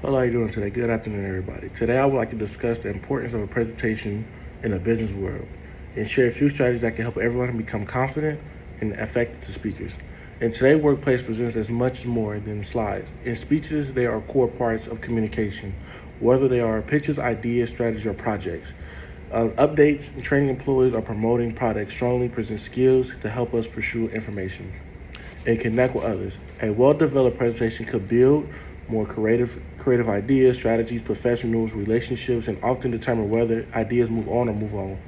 Hello, how are you doing today? Good afternoon, everybody. Today, I would like to discuss the importance of a presentation in the business world and share a few strategies that can help everyone become confident and effective to speakers. In today's workplace presents as much more than slides. In speeches, they are core parts of communication, whether they are pitches, ideas, strategies, or projects. Updates and training employees or promoting products strongly present skills to help us pursue information and connect with others. A well-developed presentation could build more creative ideas, strategies, professionals, relationships, and often determine whether ideas move on or move on.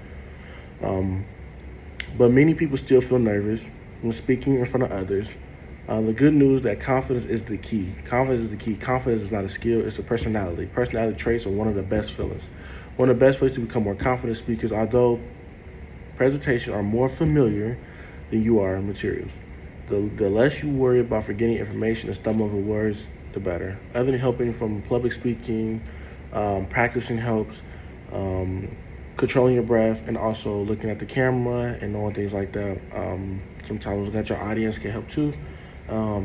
Um, but many people still feel nervous when speaking in front of others. The good news that confidence is the key. Confidence is the key. Confidence is not a skill; it's a personality. Personality traits are one of the best feelings. One of the best ways to become more confident speakers, although presentations are more familiar than you are in materials. The less you worry about forgetting information and stumbling over words, the better. Other than helping from public speaking, practicing helps, controlling your breath, and also looking at the camera and knowing things like that. Sometimes looking at your audience can help too.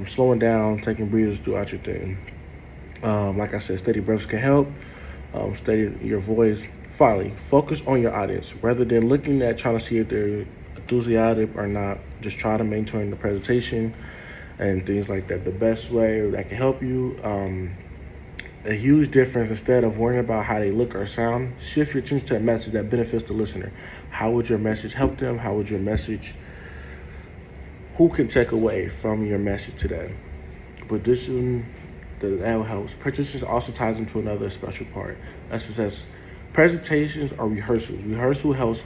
Slowing down, taking breathers throughout your thing. Like I said, steady breaths can help. Steady your voice. Finally, focus on your audience rather than looking at trying to see if they're enthusiastic or not. Just try to maintain the presentation and things like that. The best way that can help you, a huge difference, instead of worrying about how they look or sound, shift your attention to a message that benefits the listener. How would your message help them? How would your message, who can take away from your message today? Position that helps. Presentations also ties into another special part. That's says presentations are rehearsals. Rehearsal helps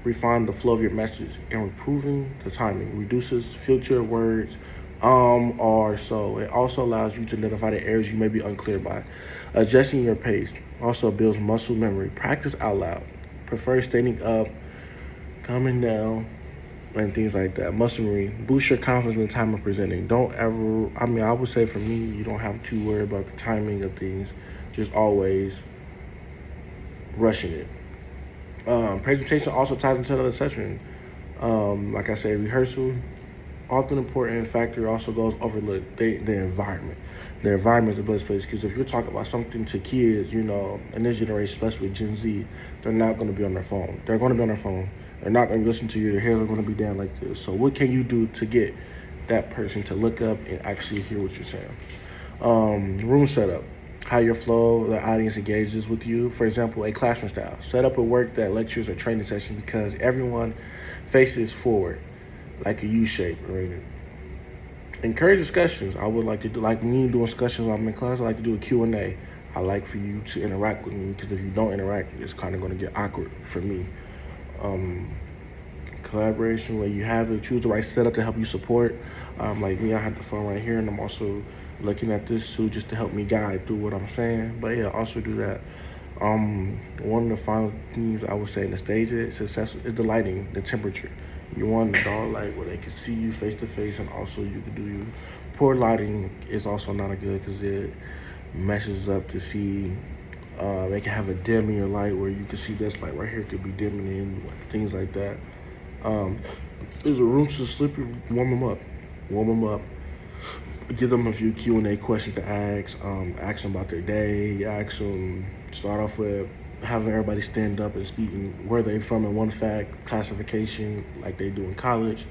refine the flow of your message and improving the timing. Reduces future words, or so. It also allows you to identify the areas you may be unclear by. Adjusting your pace also builds muscle memory. Practice out loud. Prefer standing up, coming down, and things like that. Muscle memory. Boost your confidence in the time of presenting. Don't ever, I would say for me, you don't have to worry about the timing of things. Just always rushing it. Presentation also ties into another session. Like I said, rehearsal, often important factor, also goes overlooked. The environment. The environment is the best place, because if you're talking about something to kids, in this generation, especially Gen Z, they're not going to be on their phone. They're going to be on their phone. They're not going to listen to you. Their hair are going to be down like this. So what can you do to get that person to look up and actually hear what you're saying? Room setup. How your flow, the audience engages with you. For example, a classroom style. Set up a work that lectures or training session because everyone faces forward like a U shape. Right? Encourage discussions. I would like to do, like me doing discussions while I'm in class, I like to do a Q&A. I like for you to interact with me, because if you don't interact, it's kind of going to get awkward for me. Collaboration, where you have to choose the right setup to help you support. Like me, I have the phone right here, and I'm also looking at this too, just to help me guide through what I'm saying. But yeah, also do that. One of the final things I would say in the stage is success is the lighting, the temperature. You want a dark light where they can see you face to face, and also you can do you. Poor lighting is also not a good, because it messes up to see. They can have a dim in your light where you can see this light right here could be dimming in, things like that. There's a room to slip you, warm them up, give them a few Q&A questions to ask them about their day, start off with having everybody stand up and speaking where they from in one fact, classification like they do in college.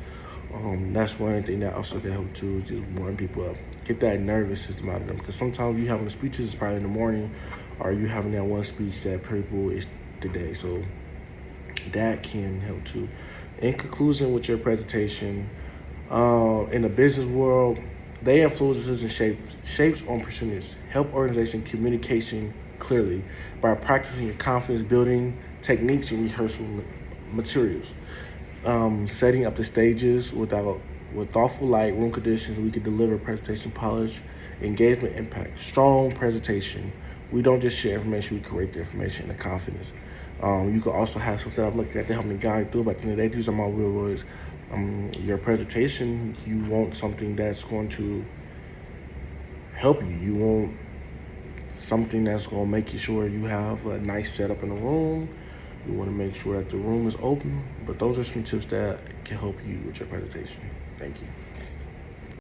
That's one thing that also can help too, just warm people up. Get that nervous system out of them, because sometimes you having the speeches, it's probably in the morning, or you having that one speech that people is today. So that can help too. In conclusion, with your presentation, in the business world, they influences and shapes on percentage. Help organization communication clearly by practicing your confidence building techniques and rehearsal materials. Setting up the stages with thoughtful light, room conditions, we can deliver presentation polish, engagement, impact. Strong presentation. We don't just share information, we create the information and the confidence. You can also have something I'm looking at to help me guide through. But at the end of the day, these are my real words. Your presentation, you want something that's going to help you. You want something that's going to make you sure you have a nice setup in the room. You want to make sure that the room is open. But those are some tips that can help you with your presentation. Thank you.